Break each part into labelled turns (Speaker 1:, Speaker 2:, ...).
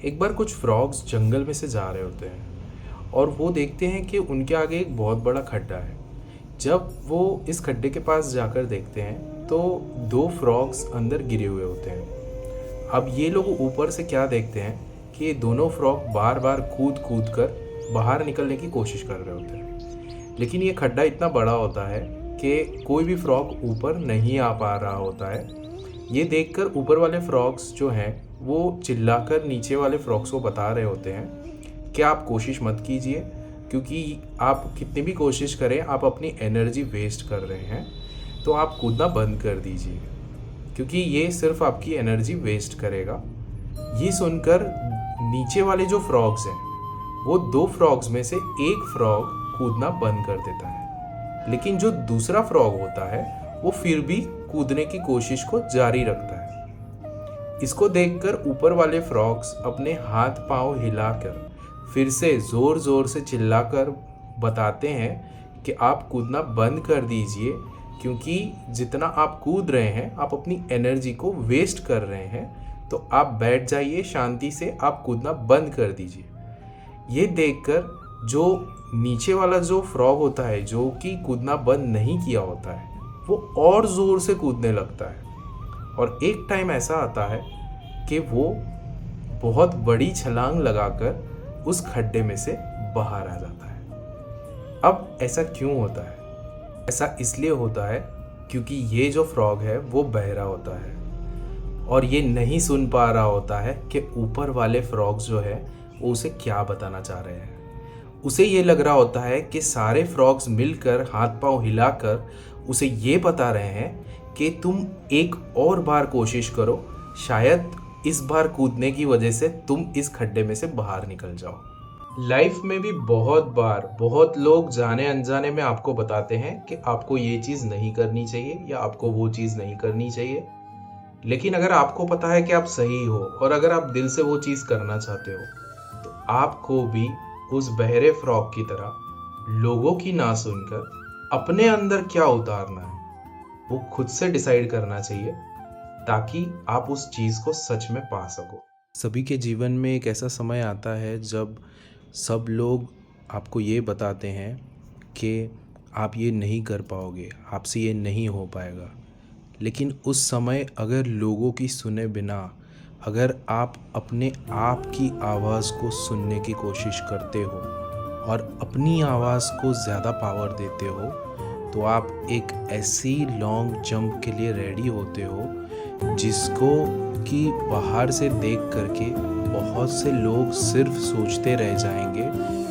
Speaker 1: एक बार कुछ फ्रॉग्स जंगल में से जा रहे होते हैं और वो देखते हैं कि उनके आगे एक बहुत बड़ा खड्डा है। जब वो इस खड्डे के पास जाकर देखते हैं तो दो फ्रॉग्स अंदर गिरे हुए होते हैं। अब ये लोग ऊपर से क्या देखते हैं कि ये दोनों फ्रॉग बार बार कूद कूद कर बाहर निकलने की कोशिश कर रहे होते हैं, लेकिन ये खड्डा इतना बड़ा होता है कि कोई भी फ्रॉग ऊपर नहीं आ पा रहा होता है। ये देखकर ऊपर वाले फ्रॉग्स जो हैं वो चिल्लाकर नीचे वाले फ्रॉग्स को बता रहे होते हैं कि आप कोशिश मत कीजिए, क्योंकि आप कितनी भी कोशिश करें आप अपनी एनर्जी वेस्ट कर रहे हैं, तो आप कूदना बंद कर दीजिए क्योंकि ये सिर्फ आपकी एनर्जी वेस्ट करेगा। ये सुनकर नीचे वाले जो फ्रॉग्स हैं वो दो फ्रॉग्स में से एक फ्रॉग कूदना बंद कर देता है, लेकिन जो दूसरा फ्रॉग होता है वो फिर भी कूदने की कोशिश को जारी रखता है। इसको देखकर ऊपर वाले फ्रॉग्स अपने हाथ पांव हिलाकर फिर से ज़ोर ज़ोर से चिल्लाकर बताते हैं कि आप कूदना बंद कर दीजिए, क्योंकि जितना आप कूद रहे हैं आप अपनी एनर्जी को वेस्ट कर रहे हैं, तो आप बैठ जाइए शांति से, आप कूदना बंद कर दीजिए। ये देखकर जो नीचे वाला जो फ्रॉग होता है जो कि कूदना बंद नहीं किया होता है वो और ज़ोर से कूदने लगता है, और एक टाइम ऐसा आता है कि वो बहुत बड़ी छलांग लगाकर उस खड्डे में से बाहर आ जाता है। अब ऐसा क्यों होता है? ऐसा इसलिए होता है क्योंकि ये जो फ्रॉग है वो बहरा होता है और ये नहीं सुन पा रहा होता है कि ऊपर वाले फ्रॉग्स जो है वो उसे क्या बताना चाह रहे हैं। उसे ये लग रहा होता है कि सारे फ्रॉग्स मिलकर हाथ पांव हिलाकर उसे ये बता रहे हैं कि तुम एक और बार कोशिश करो, शायद इस बार कूदने की वजह से तुम इस खड्डे में से बाहर निकल जाओ। लाइफ में भी बहुत बार बहुत लोग जाने अनजाने में आपको बताते हैं कि आपको ये चीज़ नहीं करनी चाहिए या आपको वो चीज़ नहीं करनी चाहिए, लेकिन अगर आपको पता है कि आप सही हो और अगर आप दिल से वो चीज़ करना चाहते हो, तो आपको भी उस बहरे फ्रॉग की तरह लोगों की ना सुनकर अपने अंदर क्या उतारना है वो खुद से डिसाइड करना चाहिए, ताकि आप उस चीज़ को सच में पा सको। सभी के जीवन में एक ऐसा समय आता है जब सब लोग आपको ये बताते हैं कि आप ये नहीं कर पाओगे, आपसे ये नहीं हो पाएगा, लेकिन उस समय अगर लोगों की सुने बिना अगर आप अपने आप की आवाज़ को सुनने की कोशिश करते हो और अपनी आवाज़ को ज़्यादा पावर देते हो, तो आप एक ऐसी लॉन्ग जंप के लिए रेडी होते हो जिसको कि बाहर से देख करके बहुत से लोग सिर्फ सोचते रह जाएंगे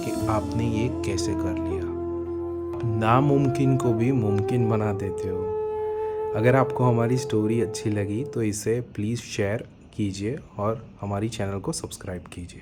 Speaker 1: कि आपने ये कैसे कर लिया। नामुमकिन को भी मुमकिन बना देते हो। अगर आपको हमारी स्टोरी अच्छी लगी तो इसे प्लीज़ शेयर कीजिए और हमारी चैनल को सब्सक्राइब कीजिए।